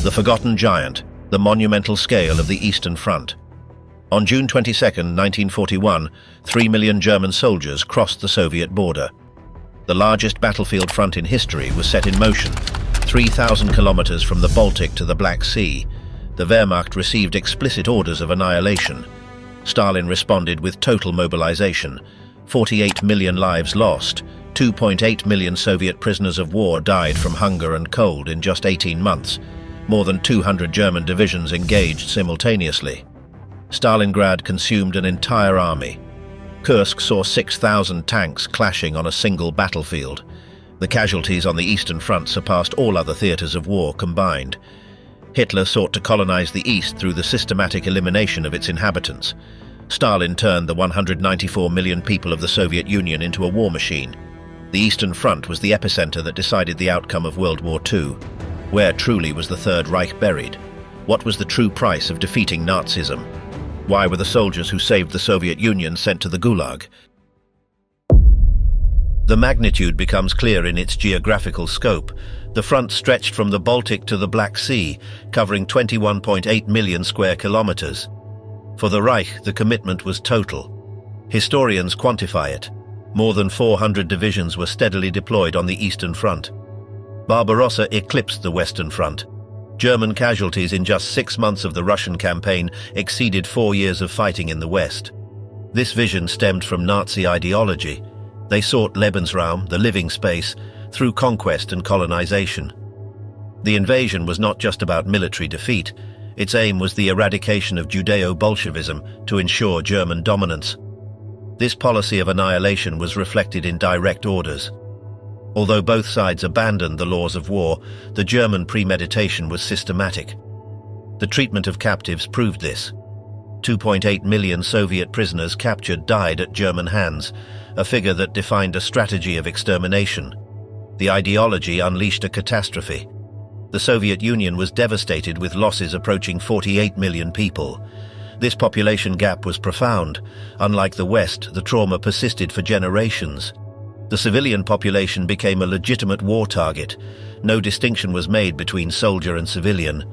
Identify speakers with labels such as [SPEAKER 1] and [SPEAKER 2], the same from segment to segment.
[SPEAKER 1] The forgotten giant, the monumental scale of the Eastern Front. On June 22, 1941, 3 million German soldiers crossed the Soviet border. The largest battlefield front in history was set in motion, 3,000 kilometers from the Baltic to the Black Sea. The Wehrmacht received explicit orders of annihilation. Stalin responded with total mobilization. 48 million lives lost, 2.8 million Soviet prisoners of war died from hunger and cold in just 18 months. More than 200 German divisions engaged simultaneously. Stalingrad consumed an entire army. Kursk saw 6,000 tanks clashing on a single battlefield. The casualties on the Eastern Front surpassed all other theaters of war combined. Hitler sought to colonize the East through the systematic elimination of its inhabitants. Stalin turned the 194 million people of the Soviet Union into a war machine. The Eastern Front was the epicenter that decided the outcome of World War II. Where truly was the Third Reich buried? What was the true price of defeating Nazism? Why were the soldiers who saved the Soviet Union sent to the Gulag? The magnitude becomes clear in its geographical scope. The front stretched from the Baltic to the Black Sea, covering 21.8 million square kilometers. For the Reich, the commitment was total. Historians quantify it. More than 400 divisions were steadily deployed on the Eastern Front. Barbarossa eclipsed the Western Front. German casualties in just 6 months of the Russian campaign exceeded 4 years of fighting in the West. This vision stemmed from Nazi ideology. They sought Lebensraum, the living space, through conquest and colonization. The invasion was not just about military defeat. Its aim was the eradication of Judeo-Bolshevism to ensure German dominance. This policy of annihilation was reflected in direct orders. Although both sides abandoned the laws of war, the German premeditation was systematic. The treatment of captives proved this. 2.8 million Soviet prisoners captured died at German hands, a figure that defined a strategy of extermination. The ideology unleashed a catastrophe. The Soviet Union was devastated with losses approaching 48 million people. This population gap was profound. Unlike the West, the trauma persisted for generations. The civilian population became a legitimate war target. No distinction was made between soldier and civilian.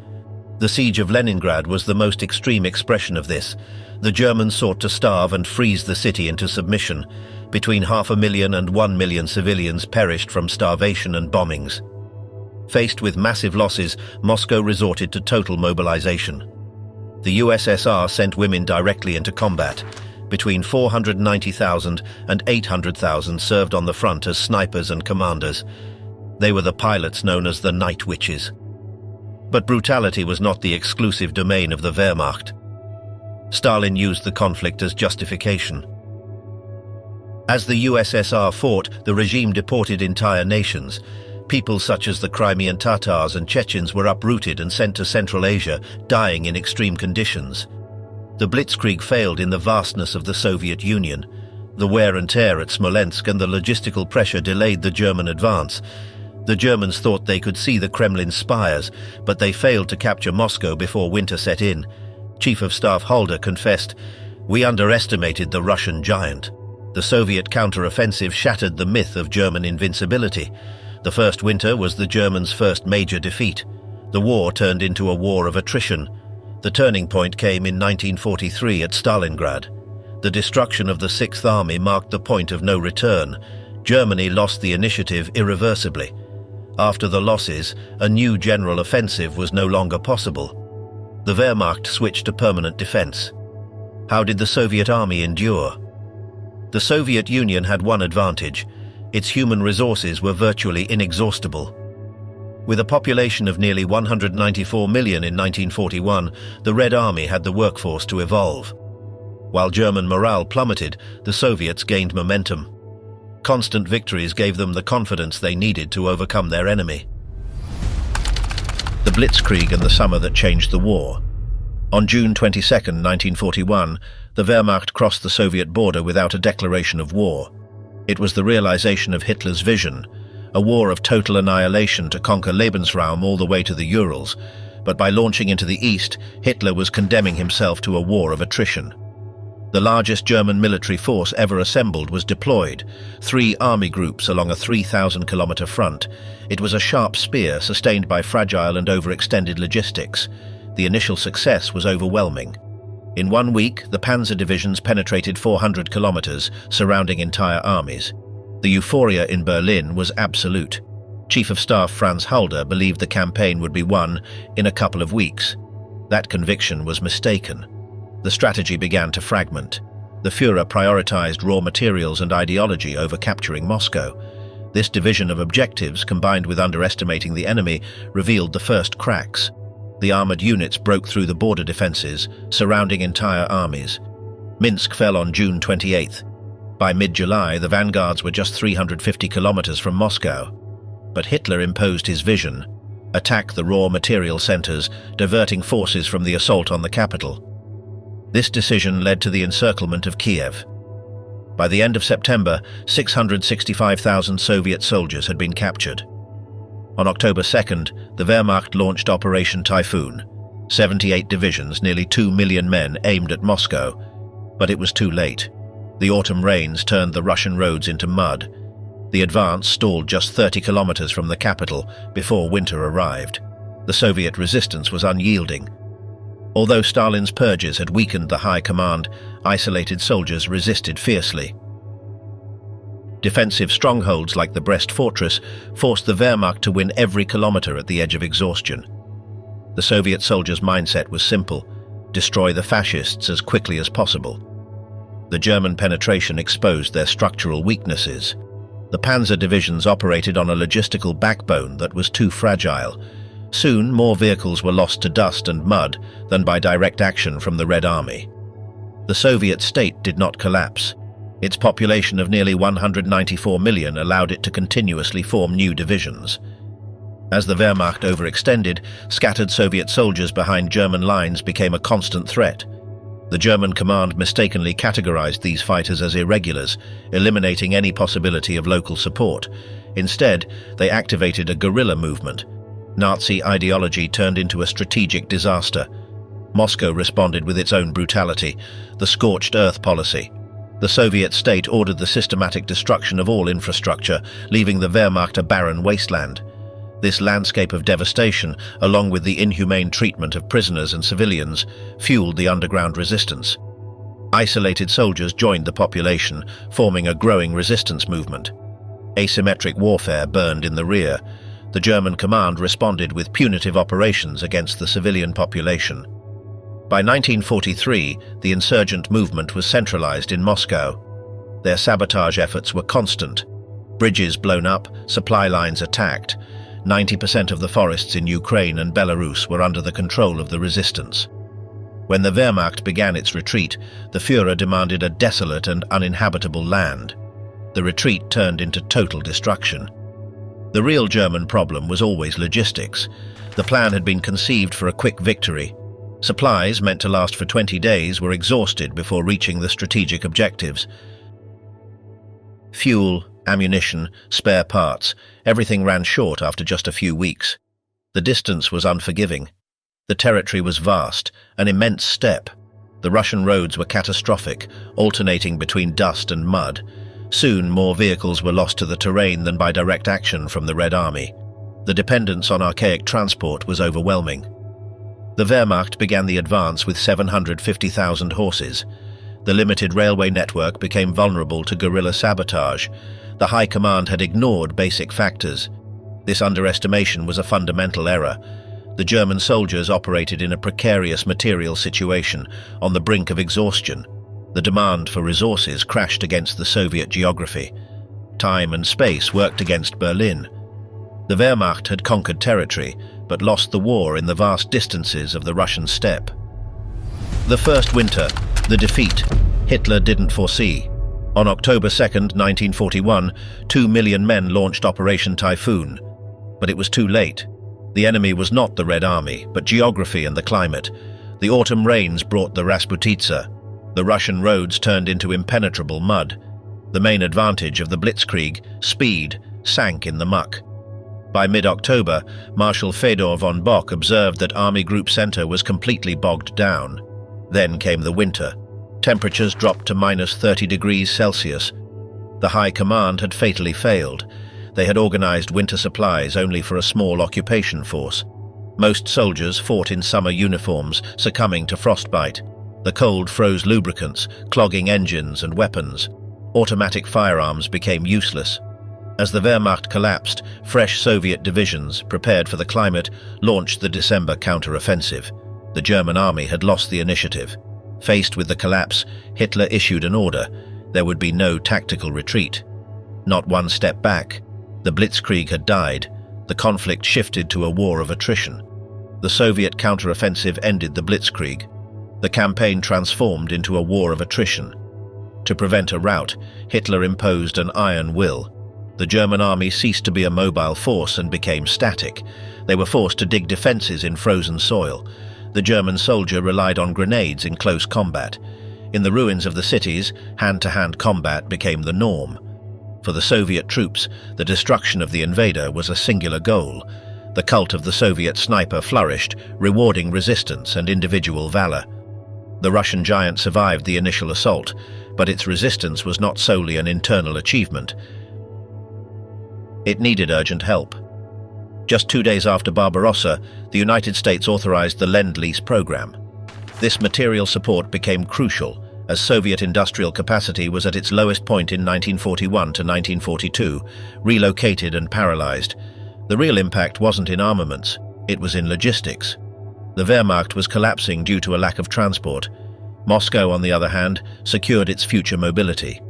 [SPEAKER 1] The siege of Leningrad was the most extreme expression of this. The Germans sought to starve and freeze the city into submission. Between 500,000 and 1 million civilians perished from starvation and bombings. Faced with massive losses, Moscow resorted to total mobilization. The USSR sent women directly into combat. Between 490,000 and 800,000 served on the front as snipers and commanders. They were the pilots known as the Night Witches. But brutality was not the exclusive domain of the Wehrmacht. Stalin used the conflict as justification. As the USSR fought, the regime deported entire nations. People such as the Crimean Tatars and Chechens were uprooted and sent to Central Asia, dying in extreme conditions. The Blitzkrieg failed in the vastness of the Soviet Union. The wear and tear at Smolensk and the logistical pressure delayed the German advance. The Germans thought they could see the Kremlin's spires, but they failed to capture Moscow before winter set in. Chief of Staff Halder confessed, "We underestimated the Russian giant." The Soviet counter-offensive shattered the myth of German invincibility. The first winter was the Germans' first major defeat. The war turned into a war of attrition. The turning point came in 1943 at Stalingrad. The destruction of the Sixth Army marked the point of no return. Germany lost the initiative irreversibly. After the losses, a new general offensive was no longer possible. The Wehrmacht switched to permanent defense. How did the Soviet army endure? The Soviet Union had one advantage. Its human resources were virtually inexhaustible. With a population of nearly 194 million in 1941, the Red Army had the workforce to evolve. While German morale plummeted, the Soviets gained momentum. Constant victories gave them the confidence they needed to overcome their enemy. The Blitzkrieg and the summer that changed the war. On June 22, 1941, the Wehrmacht crossed the Soviet border without a declaration of war. It was the realization of Hitler's vision, a war of total annihilation to conquer Lebensraum all the way to the Urals, but by launching into the east, Hitler was condemning himself to a war of attrition. The largest German military force ever assembled was deployed, 3 army groups along a 3,000-kilometer front. It was a sharp spear sustained by fragile and overextended logistics. The initial success was overwhelming. In 1 week, the panzer divisions penetrated 400 kilometers, surrounding entire armies. The euphoria in Berlin was absolute. Chief of Staff Franz Halder believed the campaign would be won in a couple of weeks. That conviction was mistaken. The strategy began to fragment. The Führer prioritized raw materials and ideology over capturing Moscow. This division of objectives, combined with underestimating the enemy, revealed the first cracks. The armored units broke through the border defenses, surrounding entire armies. Minsk fell on June 28th. By mid-July, the vanguards were just 350 kilometers from Moscow. But Hitler imposed his vision: attack the raw material centers, diverting forces from the assault on the capital. This decision led to the encirclement of Kiev. By the end of September, 665,000 Soviet soldiers had been captured. On October 2nd, the Wehrmacht launched Operation Typhoon. 78 divisions, nearly 2 million men, aimed at Moscow. But it was too late. The autumn rains turned the Russian roads into mud. The advance stalled just 30 kilometers from the capital before winter arrived. The Soviet resistance was unyielding. Although Stalin's purges had weakened the high command, isolated soldiers resisted fiercely. Defensive strongholds like the Brest fortress forced the Wehrmacht to win every kilometer at the edge of exhaustion. The Soviet soldiers' mindset was simple: destroy the fascists as quickly as possible. The German penetration exposed their structural weaknesses. The panzer divisions operated on a logistical backbone that was too fragile. Soon, more vehicles were lost to dust and mud than by direct action from the Red Army. The Soviet state did not collapse. Its population of nearly 194 million allowed it to continuously form new divisions. As the Wehrmacht overextended, scattered Soviet soldiers behind German lines became a constant threat. The German command mistakenly categorized these fighters as irregulars, eliminating any possibility of local support. Instead, they activated a guerrilla movement. Nazi ideology turned into a strategic disaster. Moscow responded with its own brutality, the scorched earth policy. The Soviet state ordered the systematic destruction of all infrastructure, leaving the Wehrmacht a barren wasteland. This landscape of devastation, along with the inhumane treatment of prisoners and civilians, fueled the underground resistance. Isolated soldiers joined the population, forming a growing resistance movement. Asymmetric warfare burned in the rear. The German command responded with punitive operations against the civilian population. By 1943, the insurgent movement was centralized in Moscow. Their sabotage efforts were constant. Bridges blown up, supply lines attacked. 90% of the forests in Ukraine and Belarus were under the control of the resistance. When the Wehrmacht began its retreat, the Führer demanded a desolate and uninhabitable land. The retreat turned into total destruction. The real German problem was always logistics. The plan had been conceived for a quick victory. Supplies, meant to last for 20 days, were exhausted before reaching the strategic objectives. Fuel, ammunition, spare parts, everything ran short after just a few weeks. The distance was unforgiving. The territory was vast, an immense steppe. The Russian roads were catastrophic, alternating between dust and mud. Soon, more vehicles were lost to the terrain than by direct action from the Red Army. The dependence on archaic transport was overwhelming. The Wehrmacht began the advance with 750,000 horses. The limited railway network became vulnerable to guerrilla sabotage. The High Command had ignored basic factors. This underestimation was a fundamental error. The German soldiers operated in a precarious material situation, on the brink of exhaustion. The demand for resources crashed against the Soviet geography. Time and space worked against Berlin. The Wehrmacht had conquered territory, but lost the war in the vast distances of the Russian steppe. The first winter, the defeat, Hitler didn't foresee. On October 2nd, 1941, 2 million men launched Operation Typhoon. But it was too late. The enemy was not the Red Army, but geography and the climate. The autumn rains brought the Rasputitsa. The Russian roads turned into impenetrable mud. The main advantage of the Blitzkrieg, speed, sank in the muck. By mid-October, Marshal Fedor von Bock observed that Army Group Center was completely bogged down. Then came the winter. Temperatures dropped to -30 degrees Celsius. The High Command had fatally failed. They had organized winter supplies only for a small occupation force. Most soldiers fought in summer uniforms, succumbing to frostbite. The cold froze lubricants, clogging engines and weapons. Automatic firearms became useless. As the Wehrmacht collapsed, fresh Soviet divisions, prepared for the climate, launched the December counter-offensive. The German army had lost the initiative. Faced with the collapse, Hitler issued an order. There would be no tactical retreat. Not one step back. The Blitzkrieg had died. The conflict shifted to a war of attrition. The Soviet counter-offensive ended the Blitzkrieg. The campaign transformed into a war of attrition. To prevent a rout, Hitler imposed an iron will. The German army ceased to be a mobile force and became static. They were forced to dig defenses in frozen soil. The German soldier relied on grenades in close combat. In the ruins of the cities, hand-to-hand combat became the norm. For the Soviet troops, the destruction of the invader was a singular goal. The cult of the Soviet sniper flourished, rewarding resistance and individual valor. The Russian giant survived the initial assault, but its resistance was not solely an internal achievement. It needed urgent help. Just 2 days after Barbarossa, the United States authorized the Lend-Lease program. This material support became crucial, as Soviet industrial capacity was at its lowest point in 1941 to 1942, relocated and paralyzed. The real impact wasn't in armaments, it was in logistics. The Wehrmacht was collapsing due to a lack of transport. Moscow, on the other hand, secured its future mobility.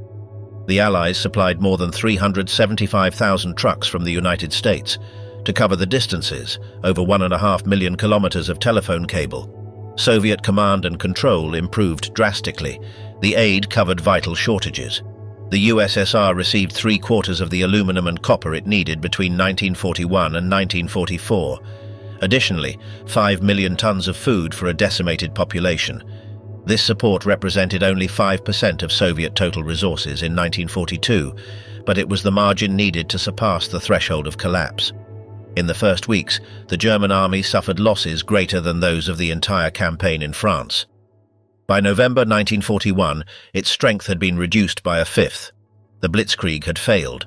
[SPEAKER 1] The Allies supplied more than 375,000 trucks from the United States to cover the distances, over 1.5 million kilometers of telephone cable. Soviet command and control improved drastically. The aid covered vital shortages. The USSR received 3/4 of the aluminum and copper it needed between 1941 and 1944. Additionally, 5 million tons of food for a decimated population. This support represented only 5% of Soviet total resources in 1942, but it was the margin needed to surpass the threshold of collapse. In the first weeks, the German army suffered losses greater than those of the entire campaign in France. By November 1941, its strength had been reduced by a fifth. The Blitzkrieg had failed.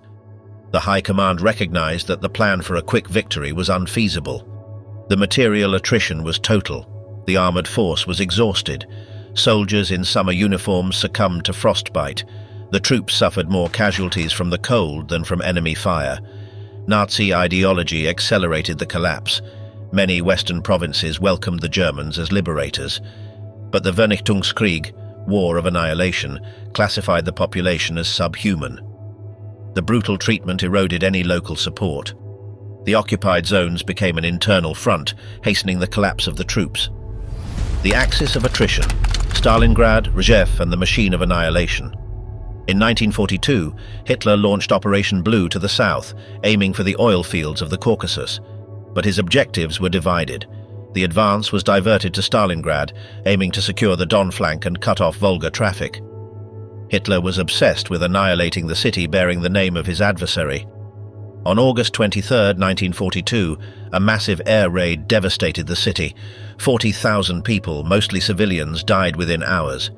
[SPEAKER 1] The High Command recognized that the plan for a quick victory was unfeasible. The material attrition was total. The armored force was exhausted. Soldiers in summer uniforms succumbed to frostbite. The troops suffered more casualties from the cold than from enemy fire. Nazi ideology accelerated the collapse. Many Western provinces welcomed the Germans as liberators. But the Vernichtungskrieg, War of Annihilation, classified the population as subhuman. The brutal treatment eroded any local support. The occupied zones became an internal front, hastening the collapse of the troops. The axis of attrition: Stalingrad, Rzhev, and the machine of annihilation. In 1942, Hitler launched Operation Blue to the south, aiming for the oil fields of the Caucasus. But his objectives were divided. The advance was diverted to Stalingrad, aiming to secure the Don flank and cut off Volga traffic. Hitler was obsessed with annihilating the city bearing the name of his adversary. On August 23, 1942, a massive air raid devastated the city. 40,000 people, mostly civilians, died within hours.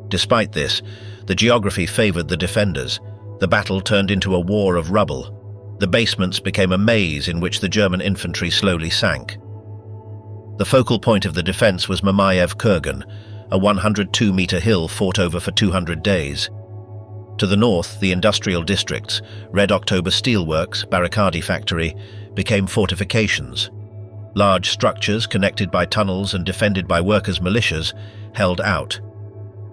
[SPEAKER 1] Despite this, the geography favored the defenders. The battle turned into a war of rubble. The basements became a maze in which the German infantry slowly sank. The focal point of the defense was Mamayev Kurgan, a 102-meter hill fought over for 200 days. To the north, the industrial districts, Red October Steelworks, Barricadi Factory, became fortifications. Large structures connected by tunnels and defended by workers' militias held out.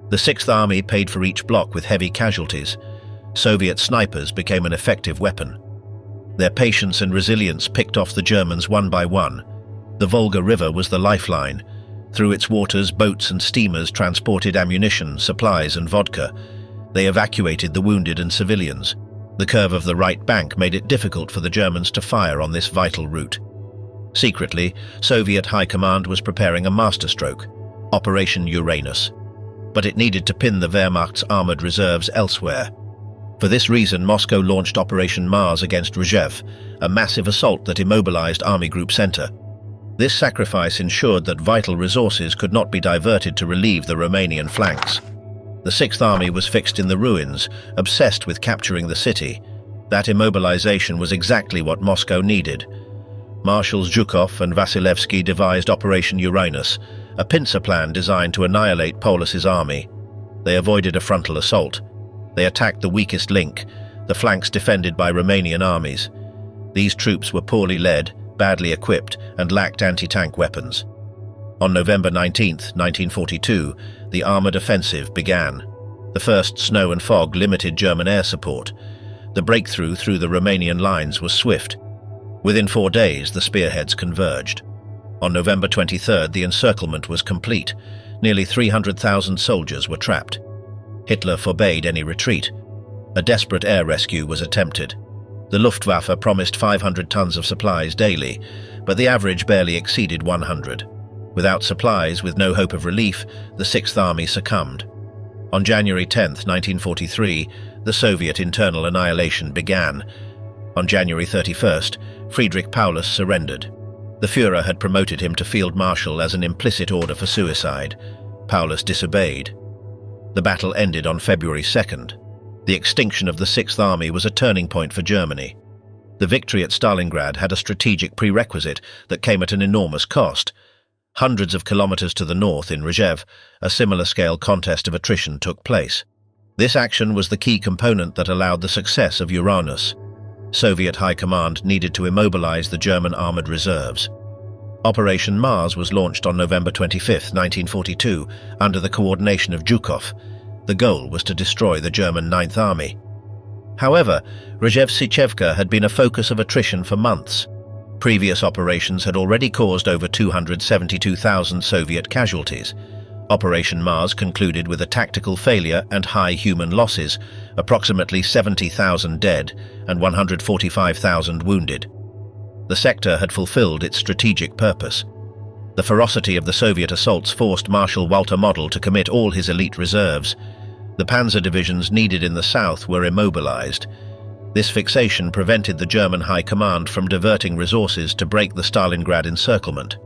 [SPEAKER 1] The Sixth Army paid for each block with heavy casualties. Soviet snipers became an effective weapon. Their patience and resilience picked off the Germans one by one. The Volga River was the lifeline. Through its waters, boats and steamers transported ammunition, supplies, and vodka. They evacuated the wounded and civilians. The curve of the right bank made it difficult for the Germans to fire on this vital route. Secretly, Soviet High Command was preparing a masterstroke, Operation Uranus. But it needed to pin the Wehrmacht's armored reserves elsewhere. For this reason, Moscow launched Operation Mars against Rzhev, a massive assault that immobilized Army Group Center. This sacrifice ensured that vital resources could not be diverted to relieve the Romanian flanks. The Sixth Army was fixed in the ruins, obsessed with capturing the city. That immobilization was exactly what Moscow needed. Marshals Zhukov and Vasilevsky devised Operation Uranus, a pincer plan designed to annihilate Paulus's army. They avoided a frontal assault. They attacked the weakest link, the flanks defended by Romanian armies. These troops were poorly led, badly equipped, and lacked anti-tank weapons. On November 19, 1942, the armoured offensive began. The first snow and fog limited German air support. The breakthrough through the Romanian lines was swift. Within 4 days, the spearheads converged. On November 23, the encirclement was complete. Nearly 300,000 soldiers were trapped. Hitler forbade any retreat. A desperate air rescue was attempted. The Luftwaffe promised 500 tons of supplies daily, but the average barely exceeded 100. Without supplies, with no hope of relief, the Sixth Army succumbed. On January 10, 1943, the Soviet internal annihilation began. On January 31st, Friedrich Paulus surrendered. The Führer had promoted him to Field Marshal as an implicit order for suicide. Paulus disobeyed. The battle ended on February 2nd. The extinction of the Sixth Army was a turning point for Germany. The victory at Stalingrad had a strategic prerequisite that came at an enormous cost. Hundreds of kilometers to the north in Rzhev, a similar-scale contest of attrition took place. This action was the key component that allowed the success of Uranus. Soviet High Command needed to immobilize the German armored reserves. Operation Mars was launched on November 25, 1942, under the coordination of Zhukov. The goal was to destroy the German Ninth Army. However, Rzhev-Sichevka had been a focus of attrition for months. Previous operations had already caused over 272,000 Soviet casualties. Operation Mars concluded with a tactical failure and high human losses, approximately 70,000 dead and 145,000 wounded. The sector had fulfilled its strategic purpose. The ferocity of the Soviet assaults forced Marshal Walter Model to commit all his elite reserves. The panzer divisions needed in the south were immobilized. This fixation prevented the German High Command from diverting resources to break the Stalingrad encirclement.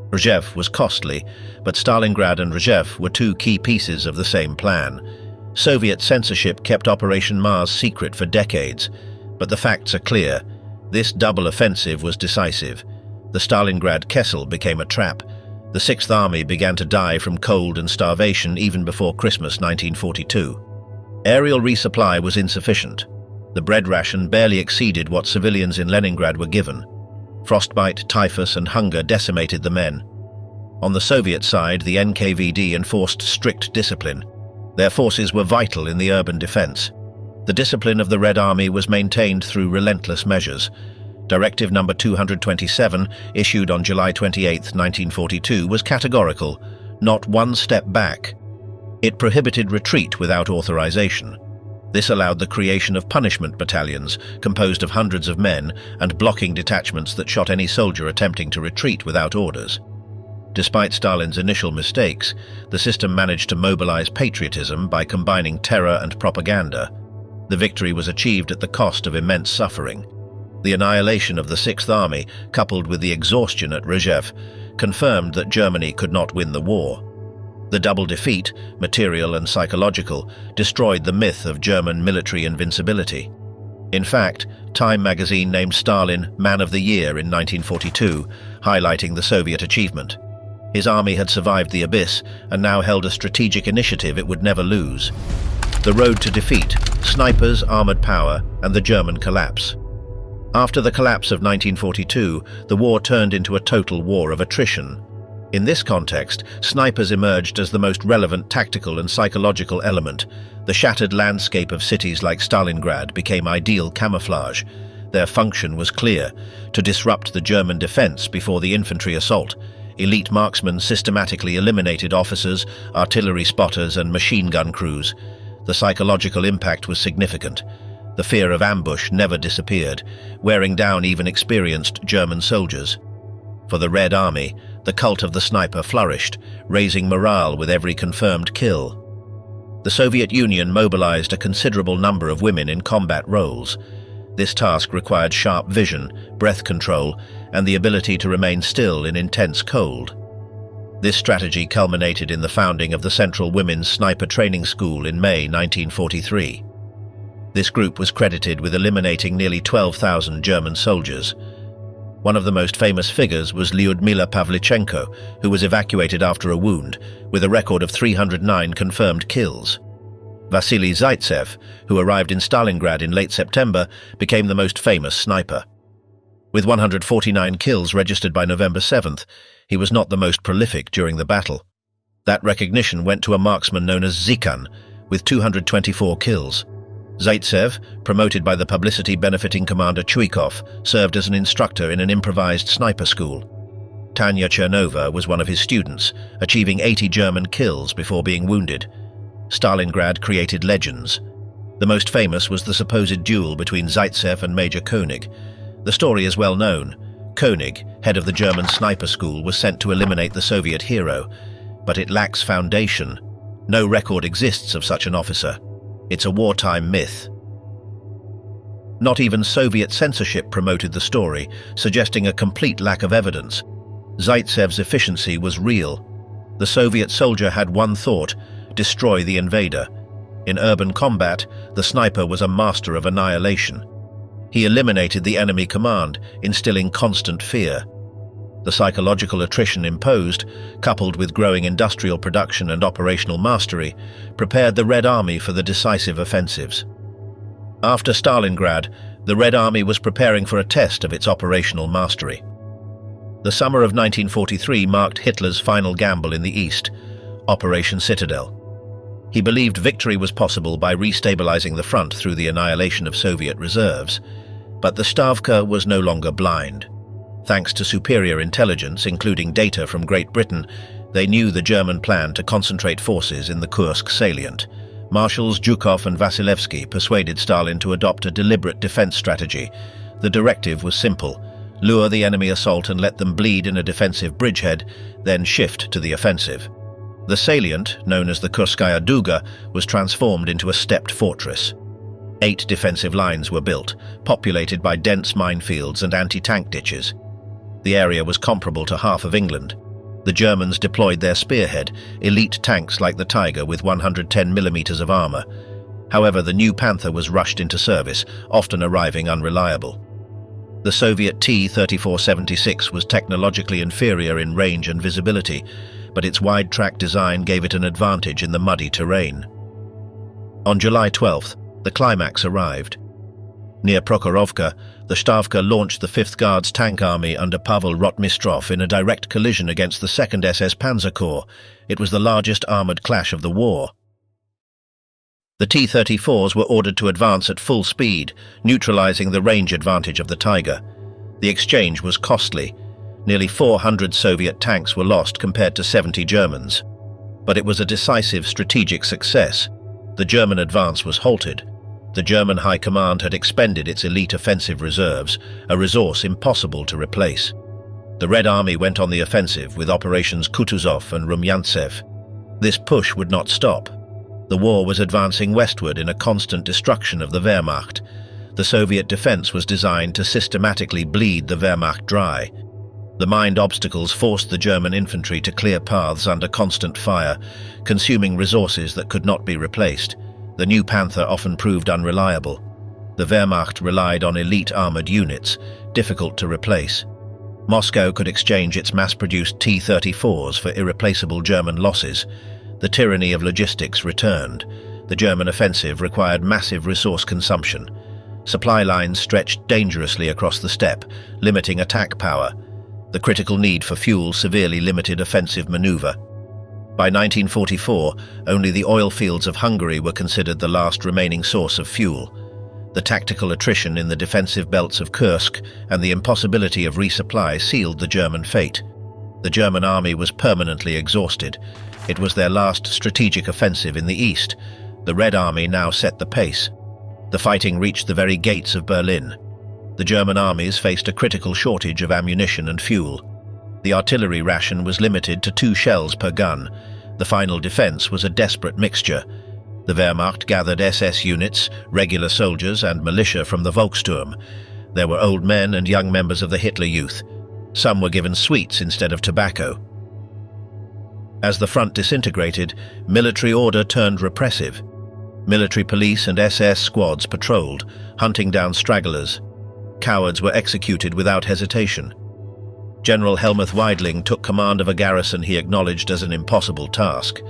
[SPEAKER 1] Rzhev was costly, but Stalingrad and Rzhev were two key pieces of the same plan. Soviet censorship kept Operation Mars secret for decades, but the facts are clear. This double offensive was decisive. The Stalingrad Kessel became a trap. The Sixth Army began to die from cold and starvation even before Christmas 1942. Aerial resupply was insufficient. The bread ration barely exceeded what civilians in Leningrad were given. Frostbite, typhus, and hunger decimated the men. On the Soviet side, the NKVD enforced strict discipline. Their forces were vital in the urban defense. The discipline of the Red Army was maintained through relentless measures. Directive No. 227, issued on July 28, 1942, was categorical: not one step back. It prohibited retreat without authorization. This allowed the creation of punishment battalions, composed of hundreds of men, and blocking detachments that shot any soldier attempting to retreat without orders. Despite Stalin's initial mistakes, the system managed to mobilize patriotism by combining terror and propaganda. The victory was achieved at the cost of immense suffering. The annihilation of the Sixth Army, coupled with the exhaustion at Rzhev, confirmed that Germany could not win the war. The double defeat, material and psychological, destroyed the myth of German military invincibility. In fact, Time magazine named Stalin Man of the Year in 1942, highlighting the Soviet achievement. His army had survived the abyss and now held a strategic initiative it would never lose. The road to defeat, snipers, armored power, and the German collapse. After the collapse of 1942, the war turned into a total war of attrition. In this context, snipers emerged as the most relevant tactical and psychological element. The shattered landscape of cities like Stalingrad became ideal camouflage. Their function was clear: to disrupt the German defense before the infantry assault. Elite marksmen systematically eliminated officers, artillery spotters, and machine gun crews. The psychological impact was significant. The fear of ambush never disappeared, wearing down even experienced German soldiers. For the Red Army, the cult of the sniper flourished, raising morale with every confirmed kill. The Soviet Union mobilized a considerable number of women in combat roles. This task required sharp vision, breath control, and the ability to remain still in intense cold. This strategy culminated in the founding of the Central Women's Sniper Training School in May 1943. This group was credited with eliminating nearly 12,000 German soldiers. One of the most famous figures was Lyudmila Pavlichenko, who was evacuated after a wound, with a record of 309 confirmed kills. Vasily Zaitsev, who arrived in Stalingrad in late September, became the most famous sniper. With 149 kills registered by November 7th, he was not the most prolific during the battle. That recognition went to a marksman known as Zikan, with 224 kills. Zaitsev, promoted by the publicity-benefiting commander Chuikov, served as an instructor in an improvised sniper school. Tanya Chernova was one of his students, achieving 80 German kills before being wounded. Stalingrad created legends. The most famous was the supposed duel between Zaitsev and Major Koenig. The story is well known. Koenig, head of the German sniper school, was sent to eliminate the Soviet hero, but it lacks foundation. No record exists of such an officer. It's a wartime myth. Not even Soviet censorship promoted the story, suggesting a complete lack of evidence. Zaitsev's efficiency was real. The Soviet soldier had one thought: destroy the invader. In urban combat, the sniper was a master of annihilation. He eliminated the enemy command, instilling constant fear. The psychological attrition imposed, coupled with growing industrial production and operational mastery, prepared the Red Army for the decisive offensives. After Stalingrad, the Red Army was preparing for a test of its operational mastery. The summer of 1943 marked Hitler's final gamble in the East, Operation Citadel. He believed victory was possible by restabilizing the front through the annihilation of Soviet reserves. But the Stavka was no longer blind. Thanks to superior intelligence, including data from Great Britain, they knew the German plan to concentrate forces in the Kursk salient. Marshals Zhukov and Vasilevsky persuaded Stalin to adopt a deliberate defense strategy. The directive was simple: lure the enemy assault and let them bleed in a defensive bridgehead, then shift to the offensive. The salient, known as the Kurskaya Duga, was transformed into a stepped fortress. 8 defensive lines were built, populated by dense minefields and anti-tank ditches. The area was comparable to half of England. The Germans deployed their spearhead, elite tanks like the Tiger with 110 millimeters of armor. However, the new Panther was rushed into service, often arriving unreliable. The Soviet T-3476 was technologically inferior in range and visibility, but its wide-track design gave it an advantage in the muddy terrain. On July 12th, the climax arrived. Near Prokhorovka, the Stavka launched the 5th Guards tank army under Pavel Rotmistrov in a direct collision against the 2nd SS Panzer Corps. It was the largest armoured clash of the war. The T-34s were ordered to advance at full speed, neutralising the range advantage of the Tiger. The exchange was costly. Nearly 400 Soviet tanks were lost compared to 70 Germans. But it was a decisive strategic success. The German advance was halted. The German High Command had expended its elite offensive reserves, a resource impossible to replace. The Red Army went on the offensive with operations Kutuzov and Rumyantsev. This push would not stop. The war was advancing westward in a constant destruction of the Wehrmacht. The Soviet defense was designed to systematically bleed the Wehrmacht dry. The mined obstacles forced the German infantry to clear paths under constant fire, consuming resources that could not be replaced. The new Panther often proved unreliable. The Wehrmacht relied on elite armored units, difficult to replace. Moscow could exchange its mass-produced T-34s for irreplaceable German losses. The tyranny of logistics returned. The German offensive required massive resource consumption. Supply lines stretched dangerously across the steppe, limiting attack power. The critical need for fuel severely limited offensive maneuver. By 1944, only the oil fields of Hungary were considered the last remaining source of fuel. The tactical attrition in the defensive belts of Kursk and the impossibility of resupply sealed the German fate. The German army was permanently exhausted. It was their last strategic offensive in the east. The Red Army now set the pace. The fighting reached the very gates of Berlin. The German armies faced a critical shortage of ammunition and fuel. The artillery ration was limited to 2 shells per gun. The final defense was a desperate mixture. The Wehrmacht gathered SS units, regular soldiers and militia from the Volkssturm. There were old men and young members of the Hitler Youth. Some were given sweets instead of tobacco. As the front disintegrated, military order turned repressive. Military police and SS squads patrolled, hunting down stragglers. Cowards were executed without hesitation. General Helmuth Weidling took command of a garrison he acknowledged as an impossible task.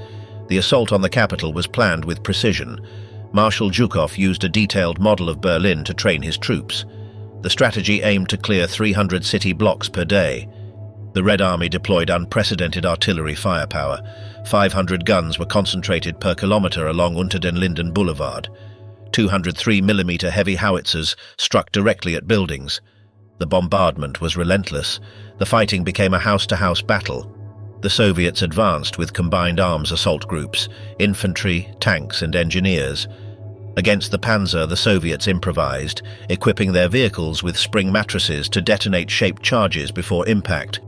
[SPEAKER 1] The assault on the capital was planned with precision. Marshal Zhukov used a detailed model of Berlin to train his troops. The strategy aimed to clear 300 city blocks per day. The Red Army deployed unprecedented artillery firepower. 500 guns were concentrated per kilometer along Unter den Linden Boulevard. 203mm heavy howitzers struck directly at buildings. The bombardment was relentless. The fighting became a house-to-house battle. The Soviets advanced with combined arms assault groups, infantry, tanks and engineers. Against the panzer, the Soviets improvised, equipping their vehicles with spring mattresses to detonate shaped charges before impact.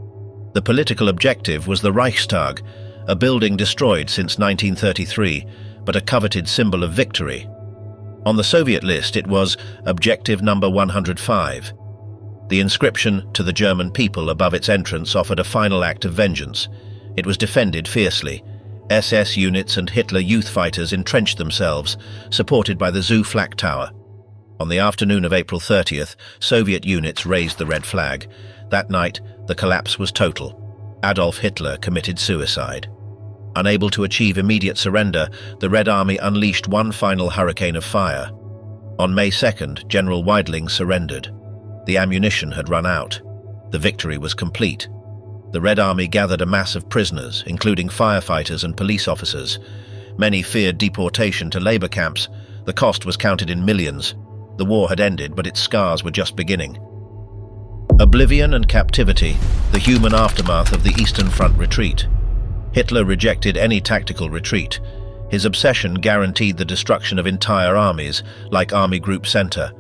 [SPEAKER 1] The political objective was the Reichstag, a building destroyed since 1933, but a coveted symbol of victory. On the Soviet list, it was Objective Number 105. The inscription "To the German people" above its entrance offered a final act of vengeance. It was defended fiercely. SS units and Hitler youth fighters entrenched themselves, supported by the Zoo Flak Tower. On the afternoon of April 30th, Soviet units raised the red flag. That night, the collapse was total. Adolf Hitler committed suicide. Unable to achieve immediate surrender, the Red Army unleashed one final hurricane of fire. On May 2nd, General Weidling surrendered. The ammunition had run out. The victory was complete. The Red Army gathered a mass of prisoners, including firefighters and police officers. Many feared deportation to labor camps. The cost was counted in millions. The war had ended, but its scars were just beginning. Oblivion and captivity, the human aftermath of the Eastern Front retreat. Hitler rejected any tactical retreat. His obsession guaranteed the destruction of entire armies, like Army Group Center.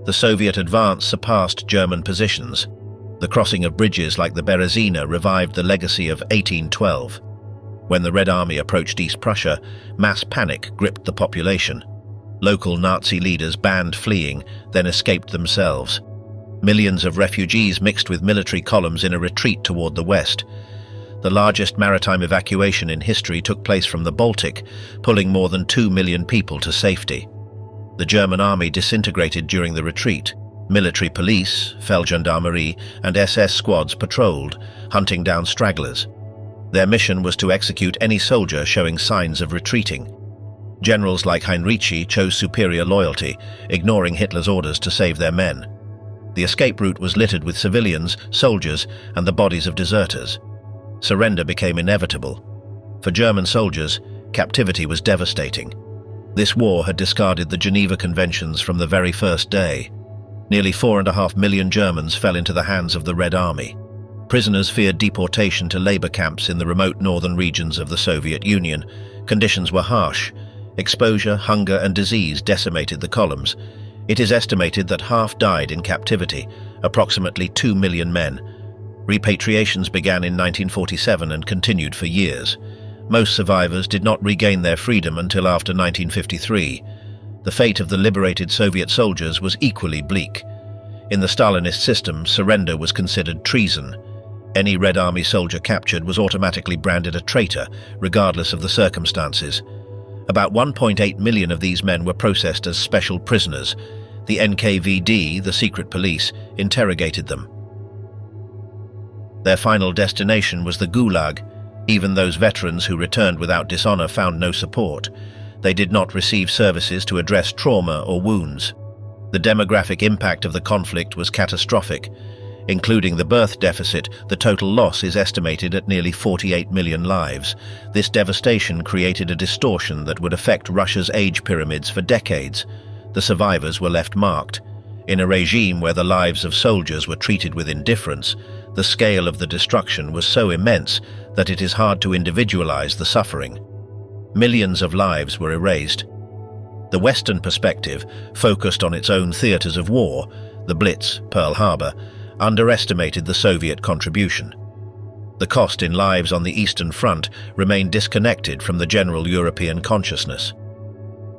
[SPEAKER 1] The Soviet advance surpassed German positions. The crossing of bridges like the Berezina revived the legacy of 1812. When the Red Army approached East Prussia, mass panic gripped the population. Local Nazi leaders banned fleeing, then escaped themselves. Millions of refugees mixed with military columns in a retreat toward the west. The largest maritime evacuation in history took place from the Baltic, pulling more than 2 million people to safety. The German army disintegrated during the retreat. Military police, Feldgendarmerie, and SS squads patrolled, hunting down stragglers. Their mission was to execute any soldier showing signs of retreating. Generals like Heinrici chose superior loyalty, ignoring Hitler's orders to save their men. The escape route was littered with civilians, soldiers, and the bodies of deserters. Surrender became inevitable. For German soldiers, captivity was devastating. This war had discarded the Geneva Conventions from the very first day. Nearly 4.5 million Germans fell into the hands of the Red Army. Prisoners feared deportation to labor camps in the remote northern regions of the Soviet Union. Conditions were harsh. Exposure, hunger, and disease decimated the columns. It is estimated that half died in captivity, approximately 2 million men. Repatriations began in 1947 and continued for years. Most survivors did not regain their freedom until after 1953. The fate of the liberated Soviet soldiers was equally bleak. In the Stalinist system, surrender was considered treason. Any Red Army soldier captured was automatically branded a traitor, regardless of the circumstances. About 1.8 million of these men were processed as special prisoners. The NKVD, the secret police, interrogated them. Their final destination was the Gulag. Even those veterans who returned without dishonor found no support. They did not receive services to address trauma or wounds. The demographic impact of the conflict was catastrophic. Including the birth deficit, the total loss is estimated at nearly 48 million lives. This devastation created a distortion that would affect Russia's age pyramids for decades. The survivors were left marked. In a regime where the lives of soldiers were treated with indifference, the scale of the destruction was so immense that it is hard to individualize the suffering. Millions of lives were erased. The Western perspective, focused on its own theaters of war, the Blitz, Pearl Harbor, underestimated the Soviet contribution. The cost in lives on the Eastern Front remained disconnected from the general European consciousness.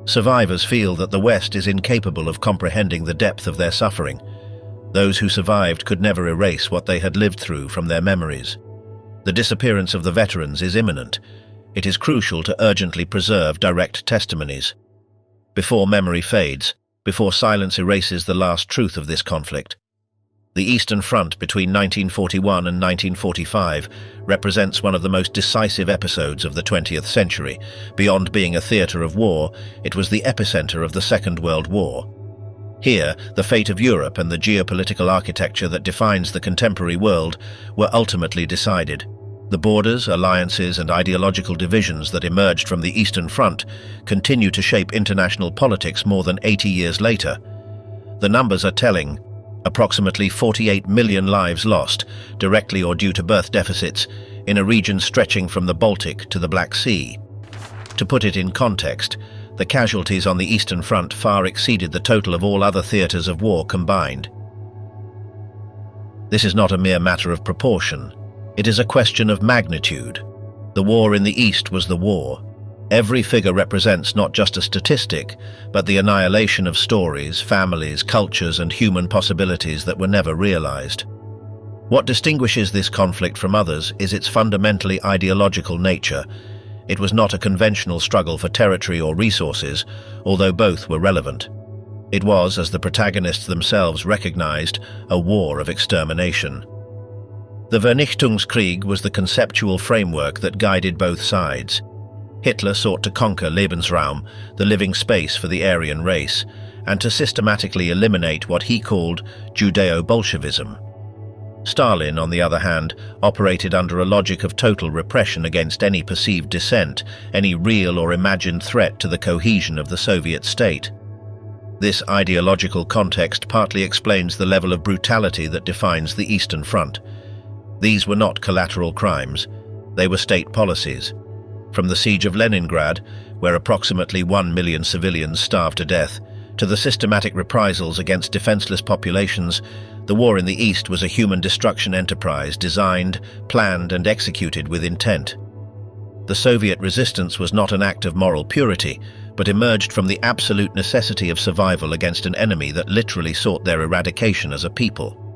[SPEAKER 1] Survivors feel that the West is incapable of comprehending the depth of their suffering. Those who survived could never erase what they had lived through from their memories. The disappearance of the veterans is imminent. It is crucial to urgently preserve direct testimonies. Before memory fades, before silence erases the last truth of this conflict. The Eastern Front between 1941 and 1945 represents one of the most decisive episodes of the 20th century. Beyond being a theatre of war, it was the epicenter of the Second World War. Here, the fate of Europe and the geopolitical architecture that defines the contemporary world were ultimately decided. The borders, alliances, and ideological divisions that emerged from the Eastern Front continue to shape international politics more than 80 years later. The numbers are telling. Approximately 48 million lives lost, directly or due to birth deficits, in a region stretching from the Baltic to the Black Sea. To put it in context, the casualties on the Eastern Front far exceeded the total of all other theatres of war combined. This is not a mere matter of proportion. It is a question of magnitude. The war in the East was the war. Every figure represents not just a statistic, but the annihilation of stories, families, cultures, and human possibilities that were never realized. What distinguishes this conflict from others is its fundamentally ideological nature. It was not a conventional struggle for territory or resources, although both were relevant. It was, as the protagonists themselves recognized, a war of extermination. The Vernichtungskrieg was the conceptual framework that guided both sides. Hitler sought to conquer Lebensraum, the living space for the Aryan race, and to systematically eliminate what he called Judeo-Bolshevism. Stalin, on the other hand, operated under a logic of total repression against any perceived dissent, any real or imagined threat to the cohesion of the Soviet state. This ideological context partly explains the level of brutality that defines the Eastern Front. These were not collateral crimes, they were state policies. From the siege of Leningrad, where approximately 1 million civilians starved to death, to the systematic reprisals against defenseless populations, the war in the East was a human destruction enterprise designed, planned, and executed with intent. The Soviet resistance was not an act of moral purity, but emerged from the absolute necessity of survival against an enemy that literally sought their eradication as a people.